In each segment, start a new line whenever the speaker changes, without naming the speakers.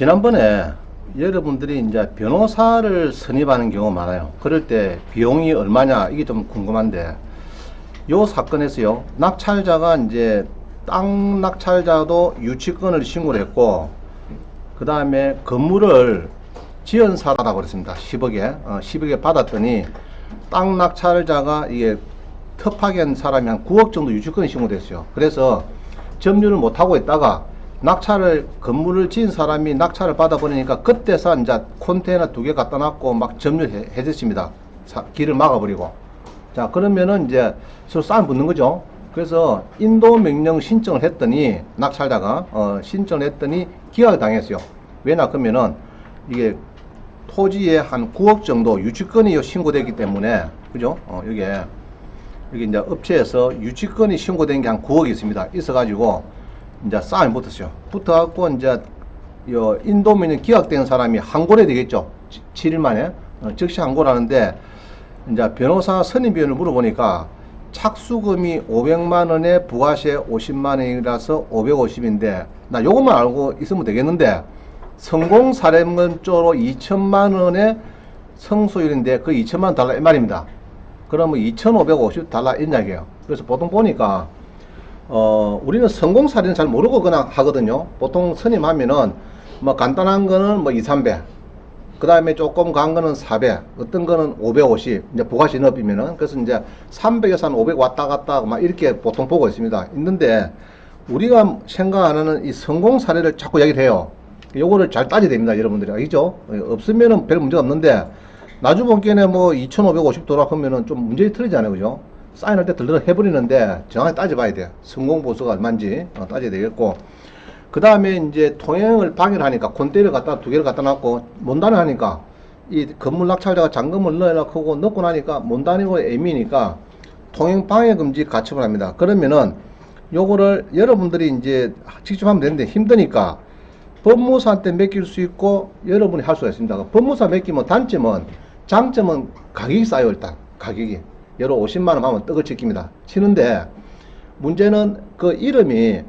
지난번에 여러분들이 이제 변호사를 선임하는 경우가 많아요. 그럴 때 비용이 얼마냐 이게 좀 궁금한데, 요 사건에서요, 낙찰자가 이제 땅 낙찰자도 유치권을 신고를 했고, 그 다음에 건물을 지은 사라고 그랬습니다. 10억에 받았더니 땅 낙찰자가 이게 특파견 사람이 한 9억 정도 유치권이 신고됐어요. 그래서 점유를 못하고 있다가 건물을 지은 사람이 낙찰을 받아버리니까 그때서 이제 컨테이너 2개 갖다 놨고 막 점유해줬습니다. 길을 막아버리고. 자, 그러면은 이제 서로 싸움 붙는 거죠. 그래서 인도명령 신청을 했더니, 낙찰자가, 신청을 했더니 기각을 당했어요. 왜냐, 그러면은 이게 토지에 한 9억 정도 유치권이 신고되기 때문에, 그죠? 여기 이제 업체에서 유치권이 신고된 게 한 9억이 있습니다. 있어가지고, 이제 싸움이 붙었어요. 붙어갖고, 이제, 인도민이 기각된 사람이 항고를 해야 되겠죠. 7일 만에. 즉시 항고를 하는데, 이제 변호사 선임비용을 물어보니까, 착수금이 500만원에 부가세 50만원이라서 550인데, 나 요것만 알고 있으면 되겠는데, 성공사례금 쪽으로 2천만원의 성소율인데, 그 2천만원 달라 이 말입니다. 그러면 2,550 달라 이 이야기예요. 그래서 보통 보니까, 우리는 성공사례는 잘 모르고 그냥 하거든요. 보통 선임하면은, 뭐 간단한 거는 뭐 2, 300, 그 다음에 조금 간 거는 400, 어떤 거는 550, 이제 부가세 넣으면은, 그래서 이제 300에서 한 500 왔다 갔다 막 이렇게 보통 보고 있습니다. 있는데, 우리가 생각하는 이 성공 사례를 자꾸 얘기를 해요. 요거를 잘 따져야 됩니다, 여러분들이. 알겠죠? 없으면은 별 문제가 없는데, 나중 본견에 뭐 2550 돌아가면은 좀 문제가 틀리잖아요, 그죠? 사인할 때 들러 해버리는데, 정확히 따져봐야 돼요. 성공보수가 얼마인지 따져야 되겠고, 그 다음에 이제 통행을 방해를 하니까 콘테이너를 갖다 2개를 갖다 놨고 못 다니니까, 이 건물 낙찰자가 잔금을 넣어놓고 넣고 나니까 못 다니고 애미니까 통행 방해 금지 가처분 합니다. 그러면은 요거를 여러분들이 이제 직접 하면 되는데 힘드니까 법무사한테 맡길 수 있고 여러분이 할 수가 있습니다. 법무사 맡기면 장점은 가격이 싸요. 일단 가격이 여러 50만원 하면 떡을 치킵니다. 치는데 문제는 그 이름이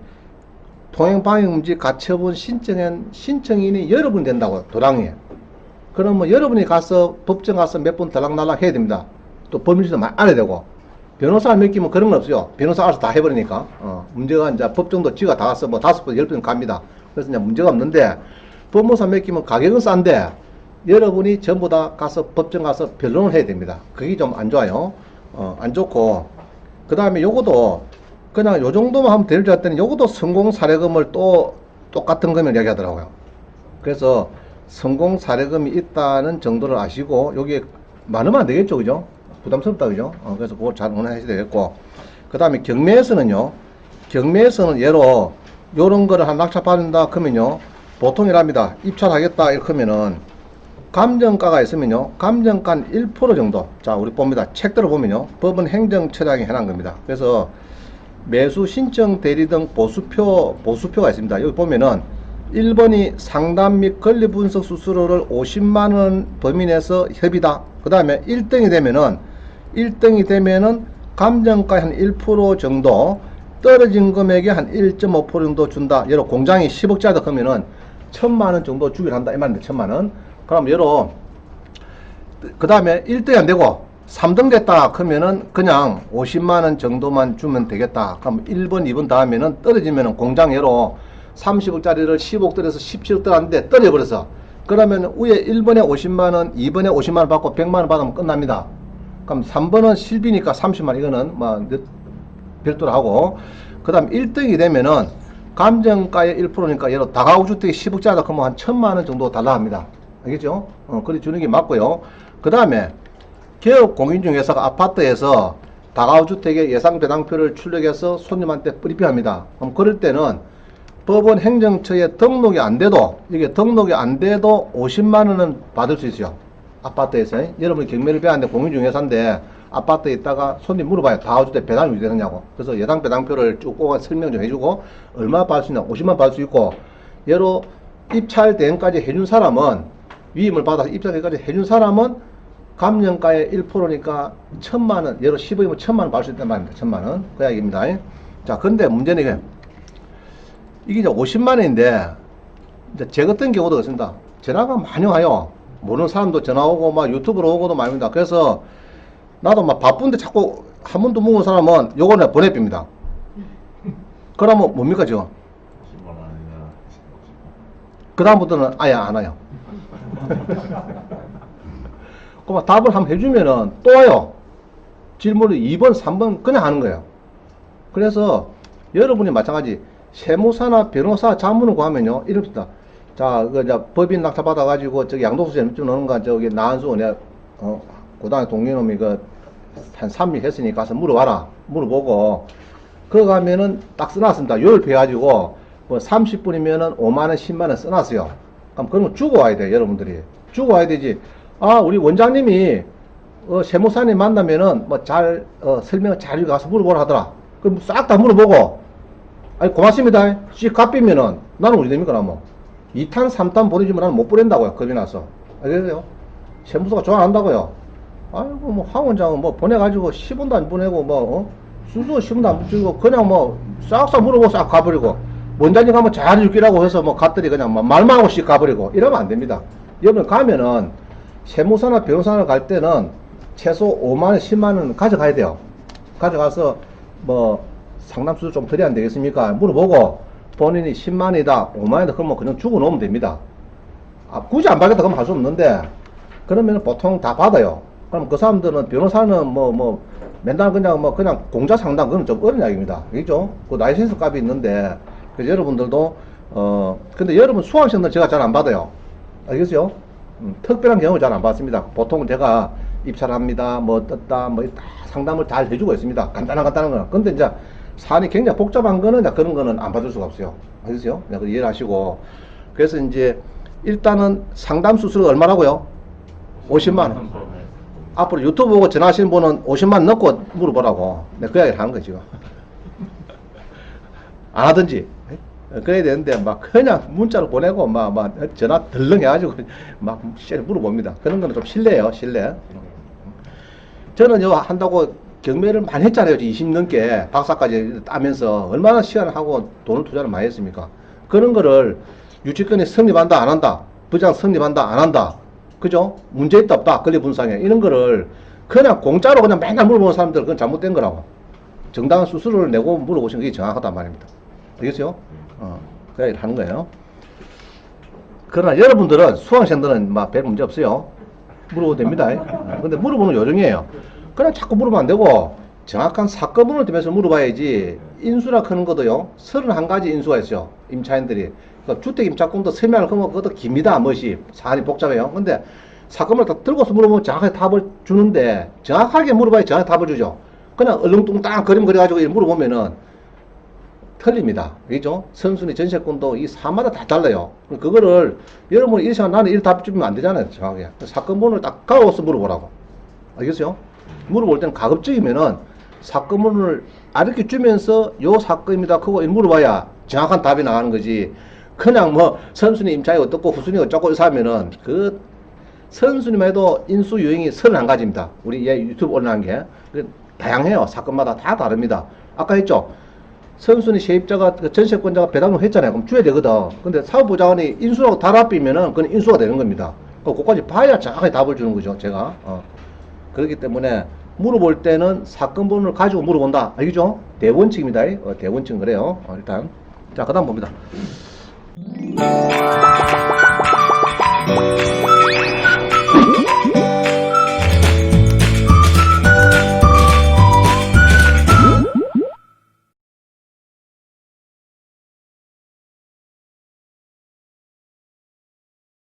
통행방해금지 가처분 신청인이 여러분이 된다고, 도당이. 그러면 여러분이 가서 법정 가서 몇 번 들락날락 해야 됩니다. 또 법률지도 많이 알아야 되고, 변호사 맡기면 그런 건 없어요. 변호사 알아서 다 해버리니까. 문제가 이제 법정도 지가 다 가서 뭐 5번, 10번 갑니다. 그래서 이제 문제가 없는데, 법무사 맡기면 가격은 싼데, 여러분이 전부 다 가서 법정 가서 변론을 해야 됩니다. 그게 좀 안 좋아요. 안 좋고, 그 다음에 요거도 그냥 요 정도만 하면 될 줄 알았더니 요것도 성공 사례금을 또 똑같은 금액을 이야기하더라고요. 그래서 성공 사례금이 있다는 정도를 아시고, 여기에 많으면 안 되겠죠, 그죠? 부담스럽다, 그죠? 그래서 그거 잘 응원하셔야 되겠고, 그 다음에 경매에서는요, 예로 요런 거를 한 낙찰 받는다 그러면요, 보통 이랍니다. 입찰하겠다 이렇게 하면은 감정가가 있으면요, 감정가 1% 정도, 자 우리 봅니다. 책들을 보면요, 법원 행정처장이 해놓은 겁니다. 그래서 매수 신청 대리 등 보수표가 있습니다. 여기 보면은 1번이 상담 및 권리 분석 수수료를 50만원 범위 내에서 협의다. 그 다음에 1등이 되면은 감정가 한 1% 정도, 떨어진 금액에 한 1.5% 정도 준다. 예로 공장이 10억짜리다 그러면은 1,000만원 정도 주기로 한다 이 말입니다. 1,000만원. 그럼 예로 그 다음에 1등이 안 되고 3등 됐다 그러면은 그냥 50만원 정도만 주면 되겠다. 그럼 1번 2번 다음에는 떨어지면은 공장예로 30억짜리를 10억 떨어서 17억 떨었는데 떨어져버려서, 그러면 위에 1번에 50만원 2번에 50만원 받고 100만원 받으면 끝납니다. 그럼 3번은 실비니까 30만원, 이거는 뭐 별도로 하고, 그 다음 1등이 되면은 감정가의 1%니까 예로 다가구주택이 10억짜리다 그러면 한 1,000만원 정도 달라 합니다. 알겠죠? 그래 주는 게 맞고요. 그 다음에 개업공인중개사가 아파트에서 다가구주택의 예상배당표를 출력해서 손님한테 브리핑합니다. 그럼 그럴 때는 법원 행정처에 등록이 안 돼도, 이게 등록이 안 돼도 50만원은 받을 수 있어요. 아파트에서. 여러분이 경매를 배웠는데 공인중개사인데 아파트에 있다가 손님 물어봐요. 다가구주택 배당이 되느냐고. 그래서 예상배당표를 쭉 설명 좀 해주고, 얼마 받을 수 있냐, 50만 받을 수 있고, 예로 입찰 대행까지 해준 사람은, 위임을 받아서 입찰 대행까지 해준 사람은 감정가의 1%니까 1,000만원, 예로 10억이면 1,000만원 받을 수 있단 말입니다. 1,000만원. 그 이야기입니다. 자, 근데 문제는 이게 이제 50만원인데, 이제 제 같은 경우도 그렇습니다. 전화가 많이 와요. 모르는 사람도 전화 오고, 막 유튜브로 오고도 많이 옵니다. 그래서 나도 막 바쁜데 자꾸 한 번도 묵은 사람은 요거 내가 보내줍니다. 그러면 뭡니까, 지금? 그다음부터는 아예 안 와요. 그럼 답을 한번 해주면은 또 와요. 질문을 2번, 3번 그냥 하는 거예요. 그래서 여러분이 마찬가지 세무사나 변호사 자문을 구하면요. 이럽니다. 자, 그, 이제 법인 낙찰 받아가지고 저기 양도소재 좀 넣는 거 저기 나한수 내가, 고등학교 동료놈이 한 3일 했으니까 가서 물어봐라. 물어보고, 그거 가면은 딱 써놨습니다. 요일표해가지고, 뭐 30분이면은 5만원, 10만원 써놨어요. 그럼 그런 거 주고 와야 돼, 여러분들이. 주고 와야 되지. 아, 우리 원장님이, 세무사님 만나면은 뭐 설명을 잘 가서 물어보라 하더라. 그럼 싹 다 물어보고, 아니, 고맙습니다. 씨 갚이면은, 나는 어디 됩니까, 나뭐. 2탄, 3탄 보내주면 나는 못 보낸다고요, 겁이 나서. 알겠어요? 세무서가 좋아 안 한다고요. 아이고, 뭐, 황 원장은 뭐, 보내가지고 10원도 안 보내고, 뭐, 수수 10원도 안 주고, 그냥 뭐, 싹싹 물어보고 싹 가버리고, 원장님 가면 잘해줄기라고 해서 뭐, 갔더니 그냥 말만 하고 씩 가버리고, 이러면 안 됩니다. 여러분 가면은, 세무사나 변호사를 갈 때는 최소 5만원, 10만원 가져가야 돼요. 가져가서, 뭐, 상담수도 좀 드려야 안 되겠습니까? 물어보고, 본인이 10만이다, 5만이다, 그러면 그냥 주고 놓으면 됩니다. 아, 굳이 안 받겠다, 그러면 할 수 없는데, 그러면 보통 다 받아요. 그럼 그 사람들은, 변호사는 맨날 그냥 공자 상담, 그건 좀 어려운 이야기입니다. 그죠? 그 라이센스 값이 있는데, 그래서 여러분들도, 근데 여러분 수강생들 제가 잘 안 받아요. 알겠어요? 특별한 경우 잘 안 받습니다. 보통 제가 입찰합니다, 뭐 떴다, 뭐 상담을 잘 해주고 있습니다. 간단한 거는. 근데 이제 사안이 굉장히 복잡한 거는 그런 거는 안 받을 수가 없어요. 알겠어요? 이해를 하시고. 그래서 이제 일단은 상담 수수료가 얼마라고요? 50만원. 앞으로 유튜브 보고 전화하시는 분은 50만원 넣고 물어보라고. 내가 그 이야기를 하는 거지, 지금. 안 하든지. 그래야 되는데, 막, 그냥 문자로 보내고, 막 전화 덜렁 해가지고, 막, 물어봅니다. 그런 거는 좀 실례예요, 실례. 저는 한다고 경매를 많이 했잖아요. 20 넘게 박사까지 따면서 얼마나 시간을 하고 돈을 투자를 많이 했습니까? 그런 거를 유치권이 성립한다 안 한다, 부장 성립한다 안 한다, 그죠? 문제 있다 없다, 권리분상에 이런 거를 그냥 공짜로 그냥 맨날 물어보는 사람들, 그건 잘못된 거라고. 정당한 수수료를 내고 물어보시는 게 정확하단 말입니다. 알겠죠? 그 얘기를 하는 거예요. 그러나 여러분들은, 수강생들은 막 별 문제 없어요. 물어봐도 됩니다. 근데 물어보는 요령이에요. 그냥 자꾸 물으면 안 되고, 정확한 사건번호를 대면서 물어봐야지. 인수라 하는 것도요, 31가지 인수가 있어요. 임차인들이. 그러니까 주택임차권도 설명을 하면 그것도 깁니다. 멋이. 사안이 복잡해요. 근데 사건을 다 들고서 물어보면 정확하게 답을 주는데, 정확하게 물어봐야 정확하게 답을 주죠. 그냥 얼렁뚱땅 그림 그려가지고 물어보면은 틀립니다. 그죠? 선순위 전세권도 이 사마다 다 달라요. 그거를 여러분이 이렇게 나는 이렇게 답 주면 안 되잖아요. 정확하게. 사건 번호를 딱 가워서 물어보라고. 알겠어요? 물어볼 때는 가급적이면은 사건 번호를 알려 주면서 요 사건입니다. 그거 물어봐야 정확한 답이 나가는 거지. 그냥 뭐 선순위 임차이 어떻고 후순위 어쩌고 이렇게 하면은 그 선순위만 해도 인수 유형이 31가지입니다. 우리 유튜브 올라간 게. 다양해요. 사건마다 다 다릅니다. 아까 했죠? 선순위 세입자가, 전세권자가 배당을 했잖아요. 그럼 줘야 되거든. 근데 사업부자원이 인수라고 달합이면은 그건 인수가 되는 겁니다. 그거까지 봐야 정확하게 답을 주는 거죠. 제가. 그렇기 때문에 물어볼 때는 사건 번호를 가지고 물어본다. 알겠죠? 대원칙입니다. 대원칙 그래요. 일단. 자, 그 다음 봅니다.